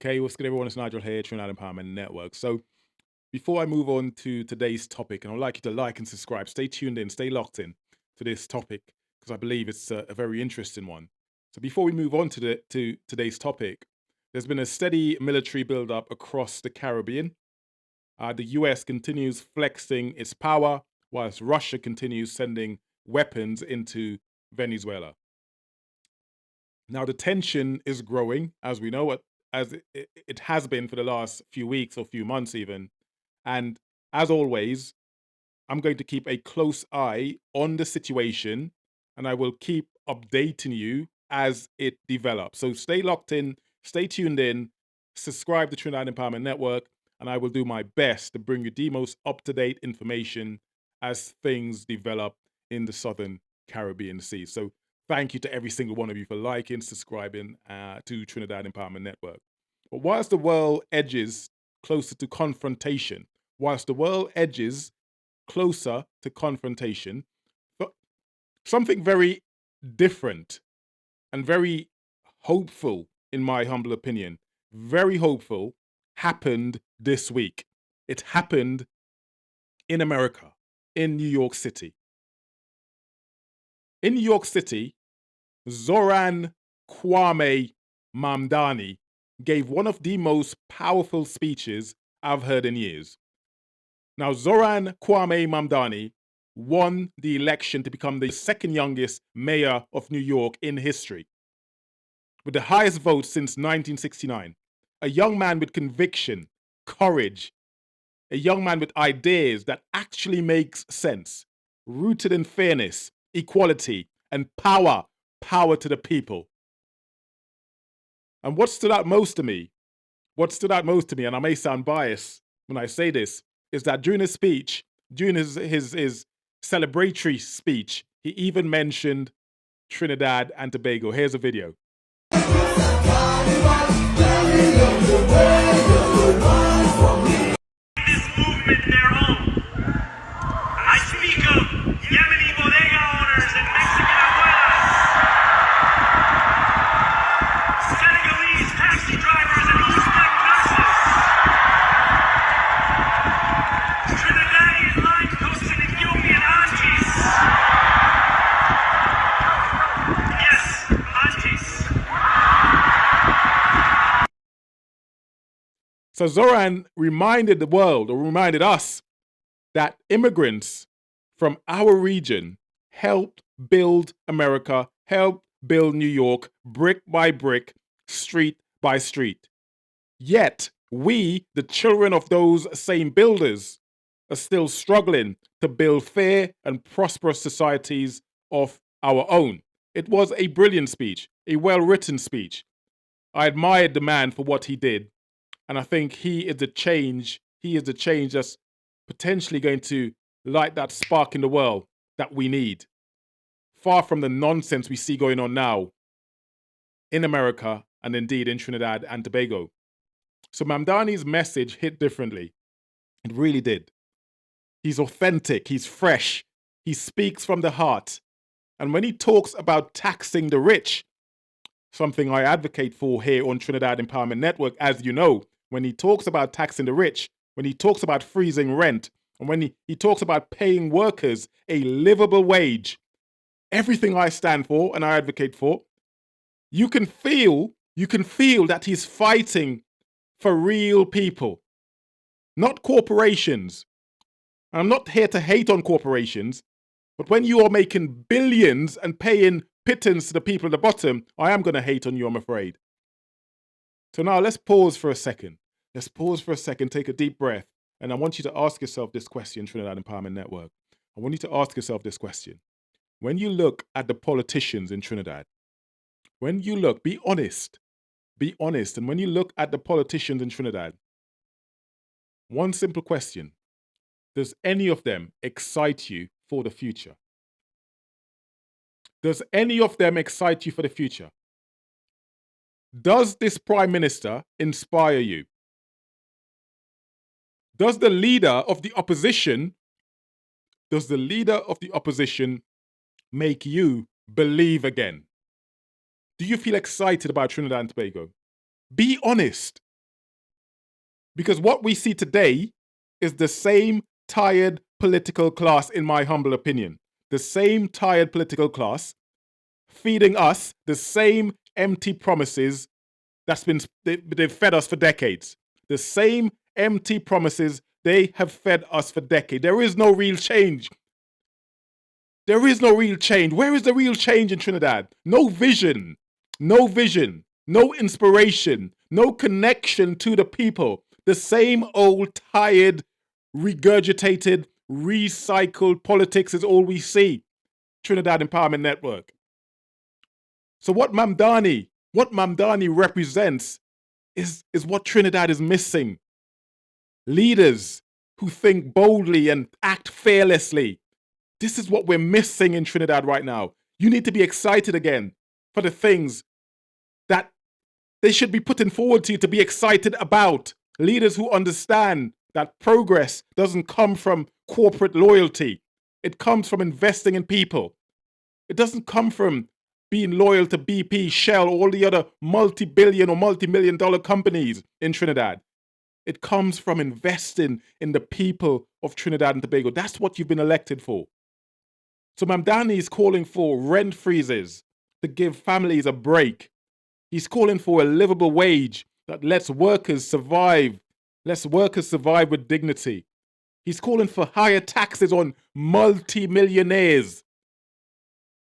Okay, what's good, everyone? It's Nigel here, Trinidad Empowerment Network. So, before I move on to today's topic, and I'd like you to like and subscribe, stay tuned in, stay locked in to this topic because I believe it's a very interesting one. So, before we move on to today's topic, there's been a steady military buildup across the Caribbean. The US continues flexing its power, whilst Russia continues sending weapons into Venezuela. Now, the tension is growing, as we know, as it has been for the last few weeks or few months even. And as always, I'm going to keep a close eye on the situation and I will keep updating you as it develops. So stay locked in, stay tuned in, subscribe to Trinidad Empowerment Network, and I will do my best to bring you the most up-to-date information as things develop in the Southern Caribbean Sea. So thank you to every single one of you for liking, subscribing to Trinidad Empowerment Network. But whilst the world edges closer to confrontation, whilst the world edges closer to confrontation, but something very different and very hopeful, in my humble opinion, very hopeful, happened this week. It happened in America, in New York City. In New York City, Zohran Mamdani gave one of the most powerful speeches I've heard in years. Now, Zohran Mamdani won the election to become the second youngest mayor of New York in history, with the highest vote since 1969. A young man with conviction, courage, a young man with ideas that actually makes sense, rooted in fairness, equality, and power to the people. And what stood out most to me, and I may sound biased when I say this, is that during his speech, during his celebratory speech, he even mentioned Trinidad and Tobago. Here's a video. This movement their own. I speak of Yemeni bodega owners and Mexican abuelas, Senegalese taxi drivers and Uzbek nurses, Trinidadian line cooks and Ethiopian aunties. Yes, aunties. So Zohran reminded the world, or reminded us, that immigrants from our region helped build America, helped build New York, brick by brick, street by street. Yet, we, the children of those same builders, are still struggling to build fair and prosperous societies of our own. It was a brilliant speech, a well-written speech. I admired the man for what he did. And I think he is the change that's potentially going to light that spark in the world that we need. Far from the nonsense we see going on now in America and indeed in Trinidad and Tobago. So Mamdani's message hit differently. It really did. He's authentic, he's fresh, he speaks from the heart. And when he talks about taxing the rich, something I advocate for here on Trinidad Empowerment Network, as you know, when he talks about taxing the rich, when he talks about freezing rent, and when he talks about paying workers a livable wage, everything I stand for and I advocate for, you can feel that he's fighting for real people, not corporations. And I'm not here to hate on corporations, but when you are making billions and paying pittance to the people at the bottom, I am going to hate on you, I'm afraid. So now let's pause for a second. Take a deep breath. And I want you to ask yourself this question, Trinidad Empowerment Network. I want you to ask yourself this question. When you look at the politicians in Trinidad, be honest. And when you look at the politicians in Trinidad, one simple question: does any of them excite you for the future? Does any of them excite you for the future? Does this prime minister inspire you? Does the leader of the opposition make you believe again? Do you feel excited about Trinidad and Tobago? Be honest. Because what we see today is the same tired political class, in my humble opinion. The same tired political class feeding us the same empty promises they've fed us for decades. The same empty promises they have fed us for decades. There is no real change. There is no real change. Where is the real change in Trinidad? No vision, no inspiration, no connection to the people. The same old tired, regurgitated, recycled politics is all we see. Trinidad Empowerment Network. So what Mamdani represents is what Trinidad is missing. Leaders who think boldly and act fearlessly. This is what we're missing in Trinidad right now. You need to be excited again for the things that they should be putting forward to you to be excited about. Leaders who understand that progress doesn't come from corporate loyalty. It comes from investing in people. It doesn't come from being loyal to BP, Shell, all the other multi-billion or multi-million dollar companies in Trinidad. It comes from investing in the people of Trinidad and Tobago. That's what you've been elected for. So Mamdani is calling for rent freezes to give families a break. He's calling for a livable wage that lets workers survive with dignity. He's calling for higher taxes on multi-millionaires.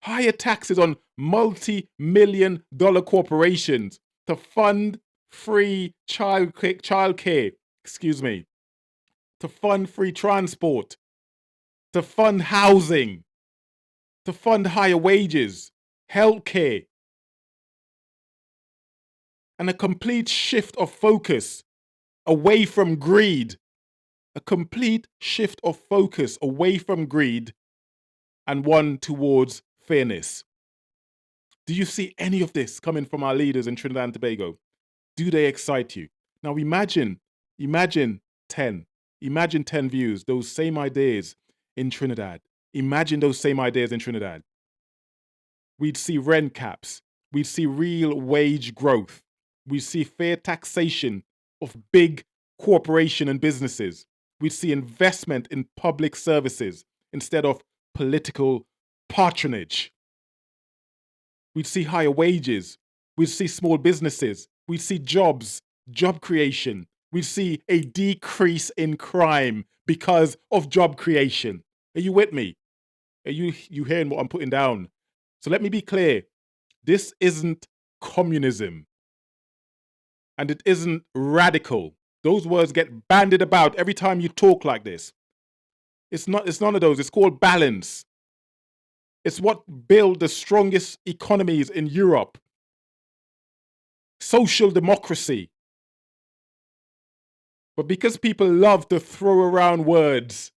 Higher taxes on multi-million dollar corporations to fund free childcare, to fund free transport, to fund housing, to fund higher wages, healthcare, and a complete shift of focus away from greed. A complete shift of focus away from greed and one towards fairness. Do you see any of this coming from our leaders in Trinidad and Tobago? Do they excite you? Now imagine 10 views, those same ideas in Trinidad. Imagine those same ideas in Trinidad. We'd see rent caps. We'd see real wage growth. We'd see fair taxation of big corporation and businesses. We'd see investment in public services instead of political patronage. We'd see higher wages. We'd see small businesses. We'd see jobs, job creation. We'd see a decrease in crime because of job creation. Are you with me? Are you hearing what I'm putting down? So let me be clear. This isn't communism. And it isn't radical. Those words get bandied about every time you talk like this. It's none of those. It's called balance. It's what built the strongest economies in Europe. Social democracy. But because people love to throw around words,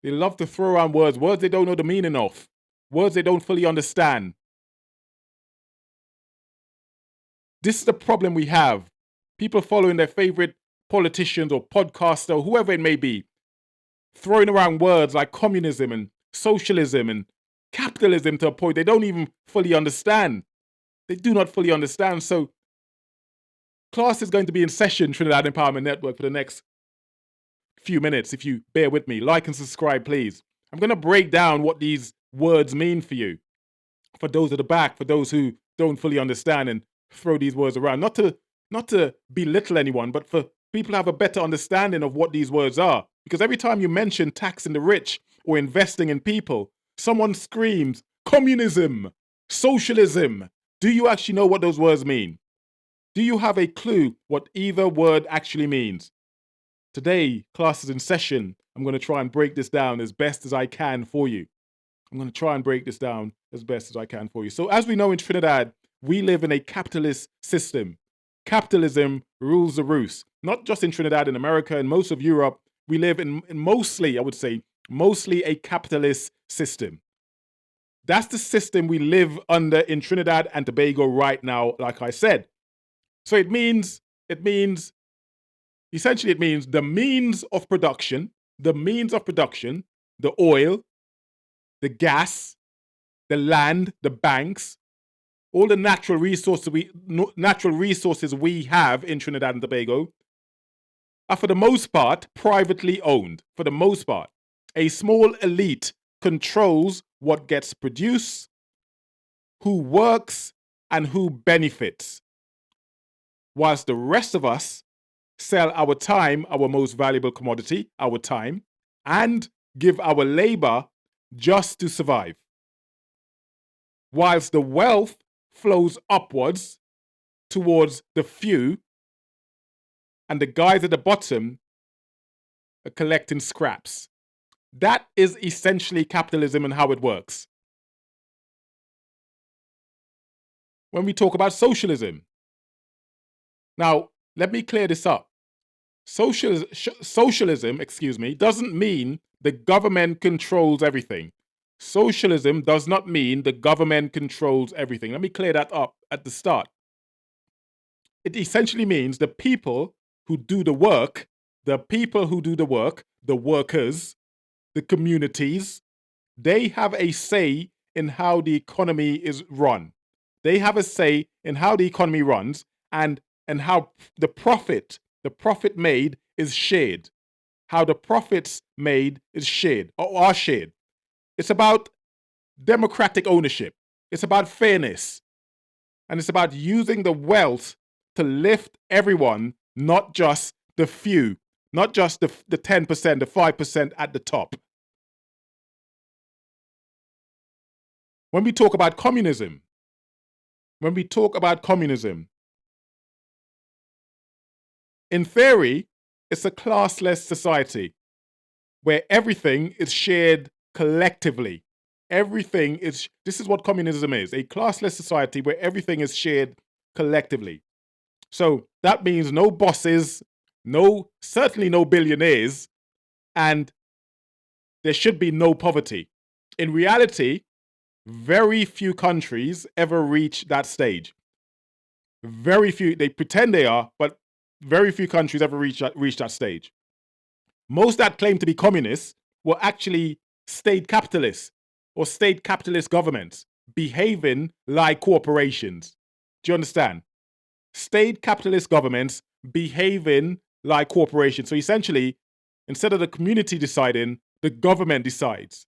words they don't know the meaning of, words they don't fully understand. This is the problem we have. People following their favorite politicians or podcaster or whoever it may be, throwing around words like communism and socialism and capitalism to a point they don't even fully understand. They do not fully understand. So class is going to be in session, Trinidad Empowerment Network, for the next few minutes. If you bear with me, like and subscribe, please. I'm going to break down what these words mean for you, for those at the back, for those who don't fully understand and throw these words around. Not to belittle anyone, but for people to have a better understanding of what these words are. Because every time you mention taxing the rich or investing in people, someone screams, communism, socialism. Do you actually know what those words mean? Do you have a clue what either word actually means? Today, class is in session. I'm going to try and break this down as best as I can for you. So as we know in Trinidad, we live in a capitalist system. Capitalism rules the roost. Not just in Trinidad, in America, and most of Europe, we live in mostly a capitalist system. That's the system we live under in Trinidad and Tobago right now, like I said. So it means the means of production, the oil, the gas, the land, the banks, all the natural resources we have in Trinidad and Tobago are for the most part privately owned. For the most part, a small elite controls what gets produced, who works, and who benefits, whilst the rest of us sell our time, our most valuable commodity, our time, and give our labor just to survive. Whilst the wealth flows upwards towards the few, and the guys at the bottom are collecting scraps. That is essentially capitalism and how it works. When we talk about socialism, now let me clear this up. Socialism, doesn't mean the government controls everything. Socialism does not mean the government controls everything. Let me clear that up at the start. It essentially means the people who do the work, the workers, the communities, they have a say in how the economy is run. They have a say in how the economy runs and how the profit made is shared. How the profits made is shared or are shared. It's about democratic ownership. It's about fairness. And it's about using the wealth to lift everyone, not just the few, not just the 10%, the 5% at the top. When we talk about communism, in theory, it's a classless society where everything is shared collectively. This is what communism is, a classless society where everything is shared collectively. So that means no bosses, certainly no billionaires, and there should be no poverty. In reality, very few countries ever reach that stage. Very few, they pretend they are, but very few countries ever reach that stage. Most that claim to be communists were actually state capitalists or state capitalist governments behaving like corporations. Do you understand? State capitalist governments behaving like corporations. So essentially, instead of the community deciding, the government decides.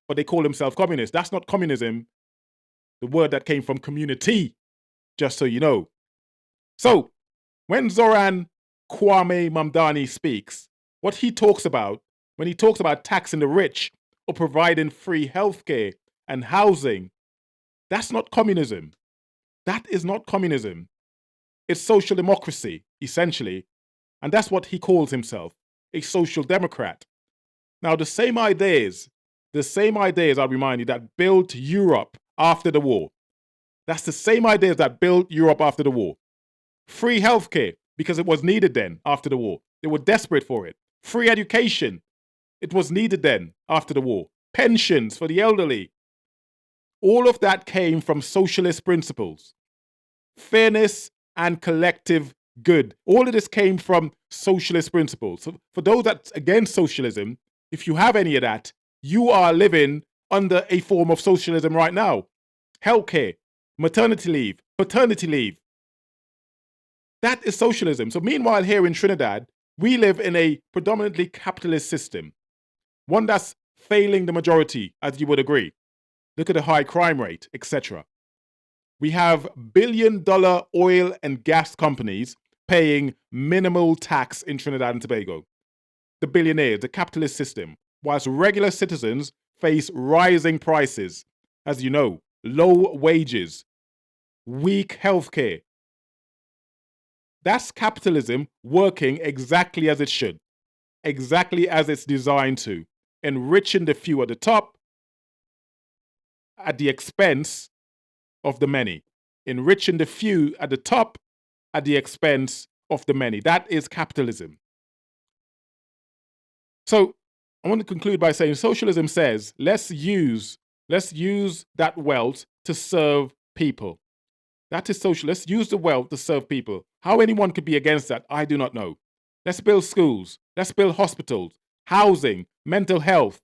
But they call themselves communists. That's not communism, the word that came from community, just so you know. So, when Zohran Mamdani speaks, what he talks about, when he talks about taxing the rich or providing free healthcare and housing, that's not communism. That is not communism. It's social democracy, essentially. And that's what he calls himself, a social democrat. Now, the same ideas, I remind you, that built Europe after the war. That's the same ideas that built Europe after the war. Free healthcare, because it was needed then after the war. They were desperate for it. Free education, it was needed then after the war. Pensions for the elderly. All of that came from socialist principles. Fairness and collective good. All of this came from socialist principles. So for those that's against socialism, if you have any of that, you are living under a form of socialism right now. Healthcare, maternity leave, paternity leave. That is socialism. So meanwhile, here in Trinidad, we live in a predominantly capitalist system, one that's failing the majority, as you would agree. Look at the high crime rate, etc. We have billion-dollar oil and gas companies paying minimal tax in Trinidad and Tobago. The billionaires, the capitalist system, whilst regular citizens face rising prices, as you know, low wages, weak healthcare. That's capitalism working exactly as it should, exactly as it's designed to, enriching the few at the top at the expense of the many. Enriching the few at the top at the expense of the many. That is capitalism. So I want to conclude by saying socialism says, let's use that wealth to serve people. That is social. Let's use the wealth to serve people. How anyone could be against that, I do not know. Let's build schools. Let's build hospitals, housing, mental health,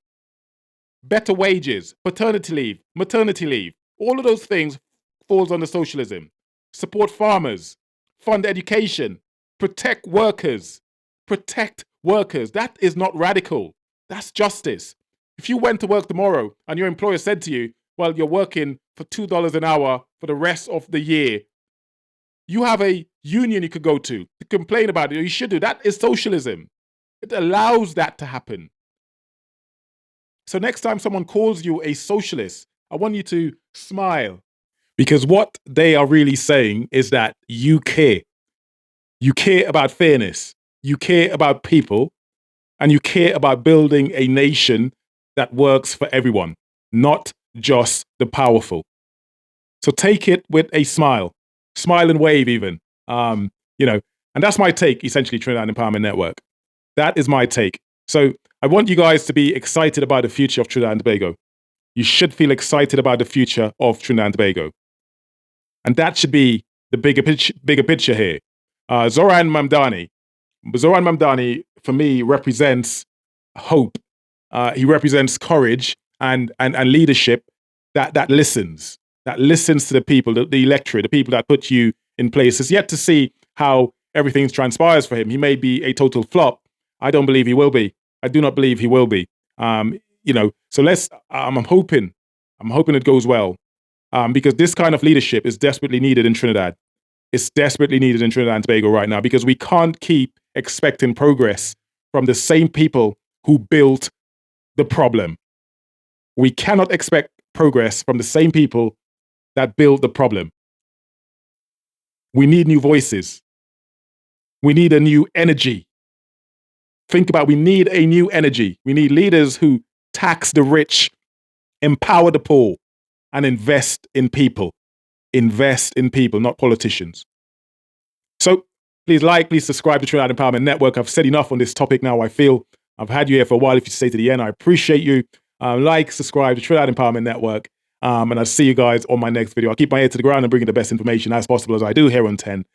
better wages, paternity leave, maternity leave. All of those things falls under socialism. Support farmers, fund education, protect workers, protect workers. That is not radical. That's justice. If you went to work tomorrow and your employer said to you, well, you're working for $2 an hour for the rest of the year, you have a union you could go to complain about it. You should do. That is socialism. It allows that to happen. So next time someone calls you a socialist, I want you to smile, because what they are really saying is that you care. You care about fairness. You care about people, and you care about building a nation that works for everyone, not just the powerful. So take it with a smile and wave even, and that's my take, essentially, Trinidad Empowerment Network. That is my take. So I want you guys to be excited about the future of Trinidad and Tobago. You should feel excited about the future of Trinidad and Tobago. And that should be the bigger picture here. Zohran Mamdani, for me, represents hope. He represents courage and leadership that listens to the people, the electorate, the people that put you in place. It's yet to see how everything transpires for him. He may be a total flop. I don't believe he will be. I do not believe he will be. So I'm hoping it goes well, because this kind of leadership is desperately needed in Trinidad. It's desperately needed in Trinidad and Tobago right now, because we can't keep expecting progress from the same people who built the problem. We cannot expect progress from the same people that built the problem. We need new voices. We need a new energy. We need a new energy. We need leaders who tax the rich, empower the poor, and invest in people. Invest in people, not politicians. So please subscribe to Trinidad Empowerment Network. I've said enough on this topic now. I feel I've had you here for a while. If you stay to the end, I appreciate you. Subscribe to Trinidad Empowerment Network. And I'll see you guys on my next video. I'll keep my ear to the ground and bring you the best information as possible, as I do here on 10.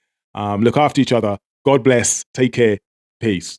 Look after each other. God bless. Take care. Peace.